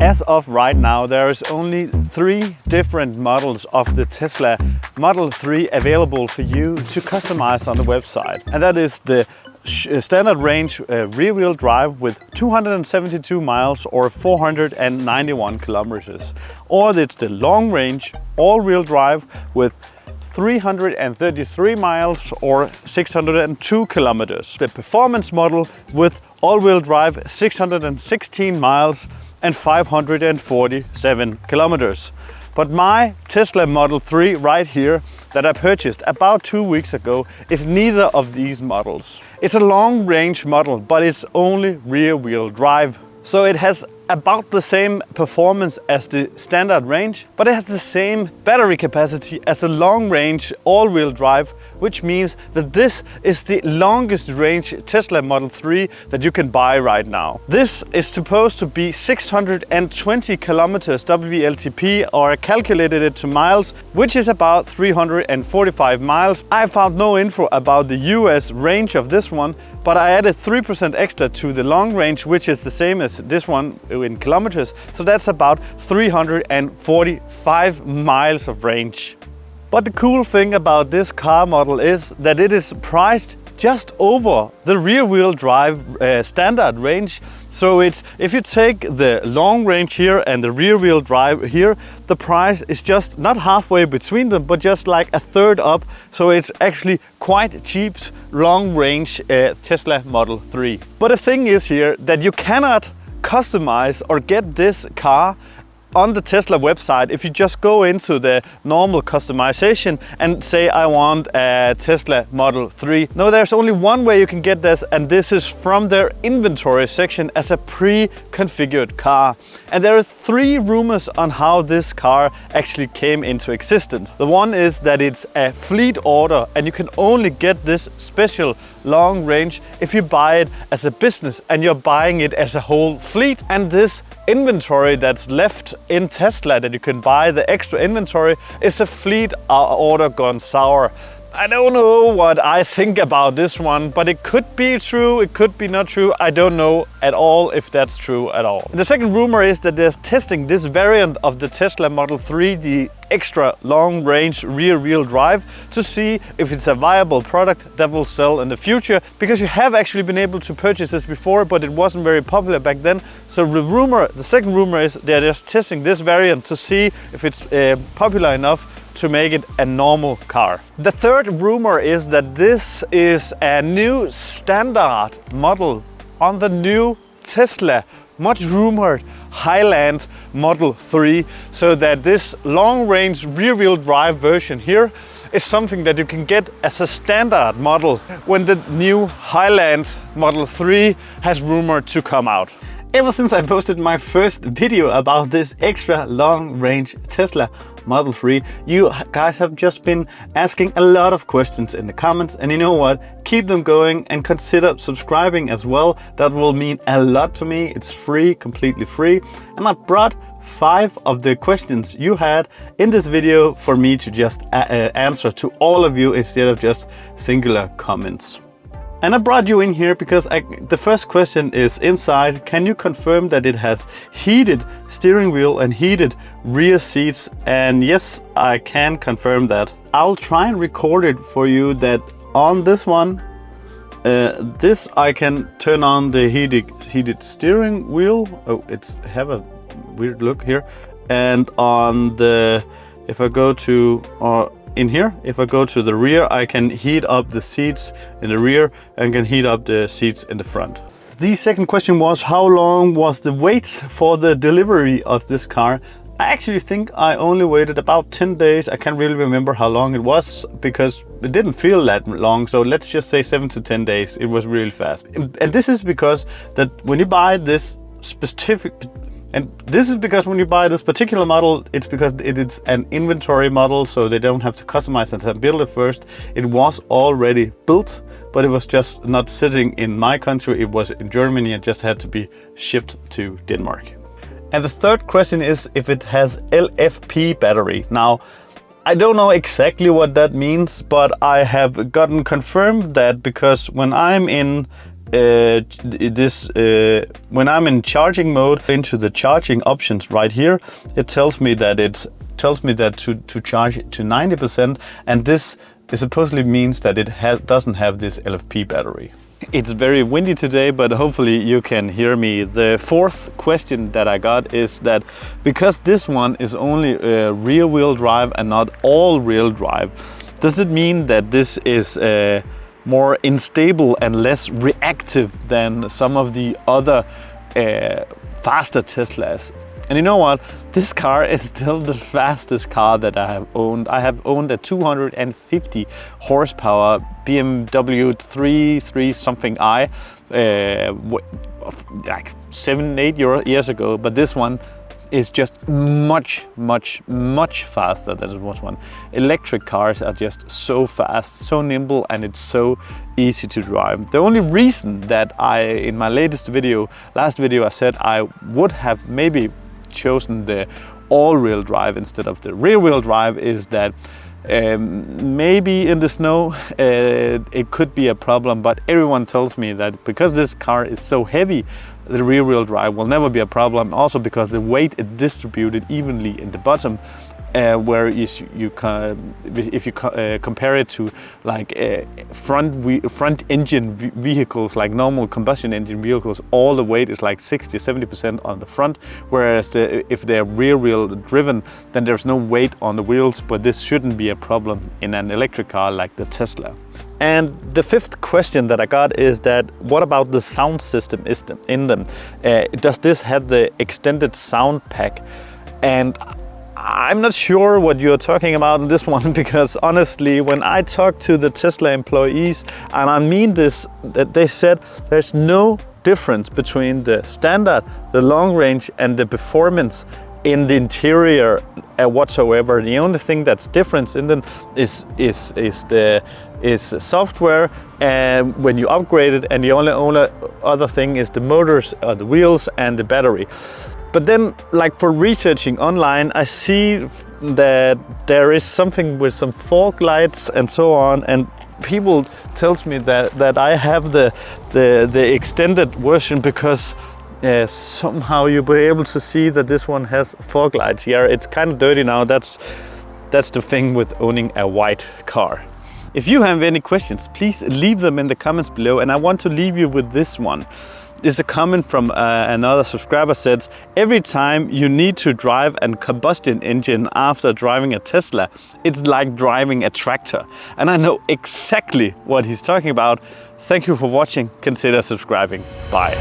As of right now, there is only 3 different models of the Tesla Model 3 available for you to customize on the website. And that is the standard range rear-wheel drive with 272 miles or 491 kilometers. Or it's the long range all-wheel drive with 333 miles or 602 kilometers. The performance model with all-wheel drive 616 miles and 547 kilometers. But my Tesla Model 3 right here that I purchased about 2 weeks ago is neither of these models. It's a long range model, but it's only rear-wheel drive. So it has about the same performance as the standard range, but it has the same battery capacity as the long range all-wheel drive, which means that this is the longest range Tesla Model 3 that you can buy right now. This is supposed to be 620 kilometers WLTP, or calculated it to miles, which is about 345 miles. I found no info about the US range of this one, but I added 3% extra to the long range, which is the same as this one in kilometers. So that's about 345 miles of range. But the cool thing about this car model is that it is priced just over the rear-wheel drive standard range. So it's, if you take the long range here and the rear-wheel drive here, the price is just not halfway between them, but just like a third up. So it's actually quite cheap long range Tesla Model 3. But the thing is here that you cannot customize or get this car on the Tesla website if you just go into the normal customization and say I want a Tesla Model 3. No, there's only one way you can get this, and this is from their inventory section as a pre-configured car. And there is 3 rumors on how this car actually came into existence. The one is that it's a fleet order and you can only get this special long range if you buy it as a business and you're buying it as a whole fleet. And this inventory that's left in Tesla that you can buy, the extra inventory, is a fleet order gone sour. I don't know what I think about this one, but it could be true, it could be not true. I don't know at all if that's true at all. And the second rumor is that they're testing this variant of the Tesla Model 3, the extra long range rear-wheel drive, to see if it's a viable product that will sell in the future, because you have actually been able to purchase this before, but it wasn't very popular back then. So the second rumor is they're just testing this variant to see if it's popular enough to make it a normal car. The third rumor is that this is a new standard model on the new Tesla, much rumored Highland Model 3, so that this long-range rear-wheel drive version here is something that you can get as a standard model when the new Highland Model 3 has rumored to come out. Ever since I posted my first video about this extra long-range Tesla Model 3, you guys have just been asking a lot of questions in the comments, and you know what? Keep them going and consider subscribing as well. That will mean a lot to me. It's free, completely free. And I brought 5 of the questions you had in this video for me to just answer to all of you instead of just singular comments. And I brought you in here because the first question is inside. Can you confirm that it has heated steering wheel and heated rear seats? And yes, I can confirm that. I'll try and record it for you that on this one, this I can turn on the heated steering wheel. Oh, it's have a weird look here. And on the, if I go to, in here, if I go to the rear, I can heat up the seats in the rear and can heat up the seats in the front. The second question was, how long was the wait for the delivery of this car? I actually think I only waited about 10 days. I can't really remember how long it was because it didn't feel that long. So let's just say 7 to 10 days. It was really fast. And this is because that when you buy this specific, and this is because when you buy this particular model, it's because it is an inventory model, so they don't have to customize it and build it first. It was already built, but it was just not sitting in my country. It was in Germany and just had to be shipped to Denmark. And the third question is if it has LFP battery. Now, I don't know exactly what that means, but I have gotten confirmed that because when I'm in when I'm in charging mode, into the charging options right here, it tells me that to charge it to 90%, and this supposedly means that it doesn't have this LFP battery. It's very windy today, but hopefully you can hear me. The fourth question that I got is that because this one is only rear-wheel drive and not all-wheel drive, does it mean that this is more unstable and less reactive than some of the other faster Teslas? And you know what? This car is still the fastest car that I have owned. I have owned a 250 horsepower BMW 3 something I like 7-8 years ago, but this one is just much faster than it was one. Electric cars are just so fast, so nimble, and it's so easy to drive. The only reason that in my last video I said I would have maybe chosen the all-wheel drive instead of the rear-wheel drive is that maybe in the snow it could be a problem, but everyone tells me that because this car is so heavy, the rear-wheel drive will never be a problem. Also because the weight is distributed evenly in the bottom, where if you compare it to like front engine vehicles, like normal combustion engine vehicles, all the weight is like 60-70% on the front, whereas if they're rear-wheel driven, then there's no weight on the wheels. But this shouldn't be a problem in an electric car like the Tesla. And the fifth question that I got is that what about the sound system in them? Does this have the extended sound pack? And I'm not sure what you're talking about in this one, because honestly, when I talked to the Tesla employees, and I mean this, that they said there's no difference between the standard, the long range, and the performance in the interior whatsoever. The only thing that's different in them is software, and when you upgrade it, and the only other thing is the motors, the wheels, and the battery. But then, like for researching online, I see that there is something with some fog lights and so on, and people tells me that I have the extended version because somehow you'll be able to see that this one has fog lights. Yeah, it's kind of dirty now. That's the thing with owning a white car. If you have any questions, please leave them in the comments below, and I want to leave you with this one. There's a comment from another subscriber says, every time you need to drive a combustion engine after driving a Tesla, it's like driving a tractor. And I know exactly what he's talking about. Thank you for watching. Consider subscribing. Bye.